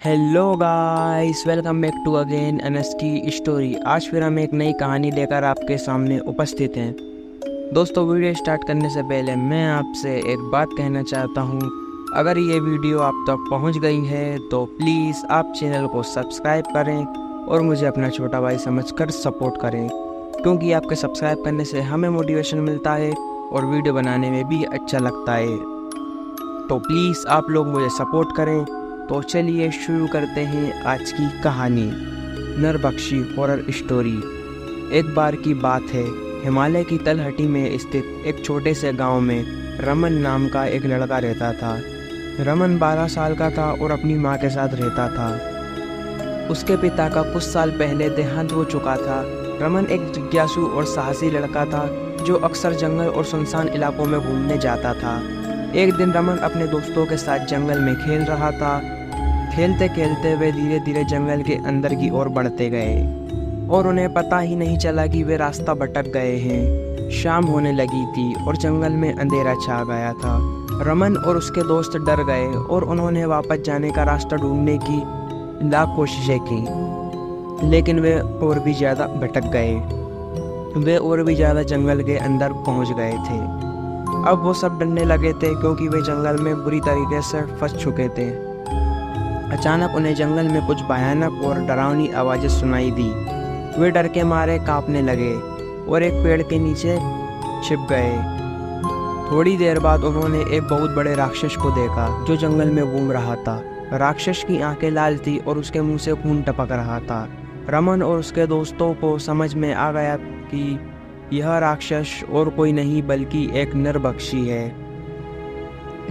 Hello guys, welcome back to again NS की स्टोरी। आज फिर हम एक नई कहानी लेकर आपके सामने उपस्थित हैं। दोस्तों, वीडियो स्टार्ट करने से पहले मैं आपसे एक बात कहना चाहता हूँ। अगर ये वीडियो आप तक पहुँच गई है तो प्लीज़ आप चैनल को सब्सक्राइब करें और मुझे अपना छोटा भाई समझकर सपोर्ट करें, क्योंकि आपके सब्सक्राइब करने से हमें मोटिवेशन मिलता है और वीडियो बनाने में भी अच्छा लगता है। तो प्लीज़ आप लोग मुझे सपोर्ट करें। तो चलिए शुरू करते हैं आज की कहानी, नरबख्शी हॉरर स्टोरी। एक बार की बात है, हिमालय की तलहटी में स्थित एक छोटे से गांव में रमन नाम का एक लड़का रहता था। रमन 12 साल का था और अपनी माँ के साथ रहता था। उसके पिता का कुछ साल पहले देहांत हो चुका था। रमन एक जिज्ञासु और साहसी लड़का था जो अक्सर जंगल और सुनसान इलाकों में घूमने जाता था। एक दिन रमन अपने दोस्तों के साथ जंगल में खेल रहा था। खेलते खेलते वे धीरे धीरे जंगल के अंदर की ओर बढ़ते गए और उन्हें पता ही नहीं चला कि वे रास्ता भटक गए हैं। शाम होने लगी थी और जंगल में अंधेरा छा गया था। रमन और उसके दोस्त डर गए और उन्होंने वापस जाने का रास्ता ढूंढने की लाख कोशिशें की, लेकिन वे और भी ज़्यादा भटक गए। वे और भी ज़्यादा जंगल के अंदर पहुंच गए थे। अब वो सब डरने लगे थे क्योंकि वे जंगल में बुरी तरीके से फंस चुके थे। अचानक उन्हें जंगल में कुछ भयानक और डरावनी आवाज़ें सुनाई दी। वे डर के मारे कांपने लगे और एक पेड़ के नीचे छिप गए। थोड़ी देर बाद उन्होंने एक बहुत बड़े राक्षस को देखा जो जंगल में घूम रहा था। राक्षस की आंखें लाल थी और उसके मुंह से खून टपक रहा था। रमन और उसके दोस्तों को समझ में आ गया कि यह राक्षस और कोई नहीं बल्कि एक नरबख्शी है।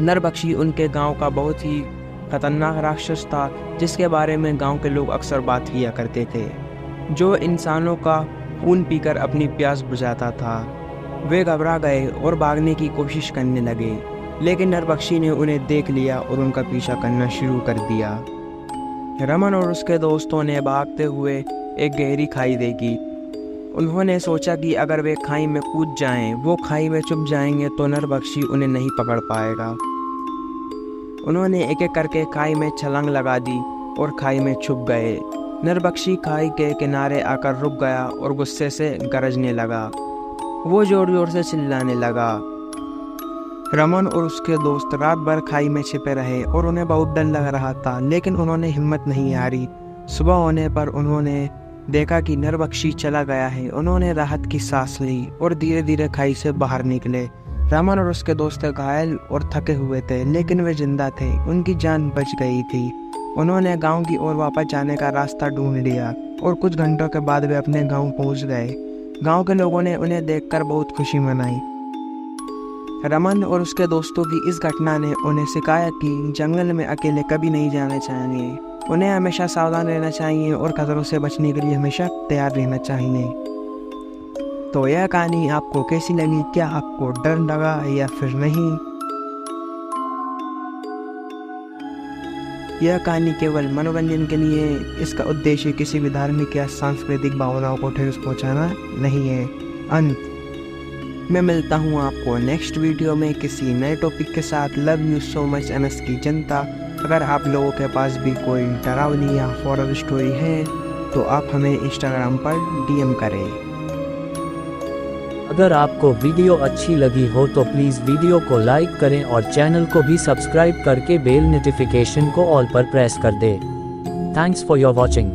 नरबख्शी उनके गांव का बहुत ही खतरनाक राक्षस था जिसके बारे में गांव के लोग अक्सर बात किया करते थे, जो इंसानों का खून पीकर अपनी प्यास बुझाता था। वे घबरा गए और भागने की कोशिश करने लगे, लेकिन नरबख्शी ने उन्हें देख लिया और उनका पीछा करना शुरू कर दिया। रमन और उसके दोस्तों ने भागते हुए एक गहरी खाई देखी। उन्होंने सोचा कि अगर वे खाई में कूद जाएं, वो खाई में छुप जाएंगे तो नरबख्शी उन्हें नहीं पकड़ पाएगा। उन्होंने एक एक करके खाई में छलांग लगा दी और खाई में छुप गए। नरबख्शी खाई के किनारे आकर रुक गया और गुस्से से गरजने लगा। वो जोर जोर से चिल्लाने लगा। रमन और उसके दोस्त रात भर खाई में छिपे रहे और उन्हें बहुत डर लग रहा था, लेकिन उन्होंने हिम्मत नहीं हारी। सुबह होने पर उन्होंने देखा कि नरबख्शी चला गया है। उन्होंने राहत की सांस ली और धीरे धीरे खाई से बाहर निकले। रमन और उसके दोस्त घायल और थके हुए थे, लेकिन वे जिंदा थे। उनकी जान बच गई थी। उन्होंने गांव की ओर वापस जाने का रास्ता ढूंढ लिया और कुछ घंटों के बाद वे अपने गांव पहुंच गए। गांव के लोगों ने उन्हें देखकर बहुत खुशी मनाई। रमन और उसके दोस्तों की इस घटना ने उन्हें सिखाया कि जंगल में अकेले कभी नहीं जाना चाहिए। उन्हें हमेशा सावधान रहना चाहिए और खतरों से बचने के लिए हमेशा तैयार रहना चाहिए। तो यह कहानी आपको कैसी लगी? क्या आपको डर लगा या फिर नहीं? यह कहानी केवल मनोरंजन के लिए, इसका उद्देश्य किसी भी धार्मिक या सांस्कृतिक भावनाओं को ठेस पहुंचाना नहीं है। अंत मैं मिलता हूं आपको नेक्स्ट वीडियो में किसी नए टॉपिक के साथ। Love you so much NS की जनता। अगर आप लोगों के पास भी कोई डरावनी या हॉरर स्टोरी है तो आप हमें इंस्टाग्राम पर डीएम करें। अगर आपको वीडियो अच्छी लगी हो तो प्लीज़ वीडियो को लाइक करें और चैनल को भी सब्सक्राइब करके बेल नोटिफिकेशन को ऑल पर प्रेस कर दें। Thanks for your watching.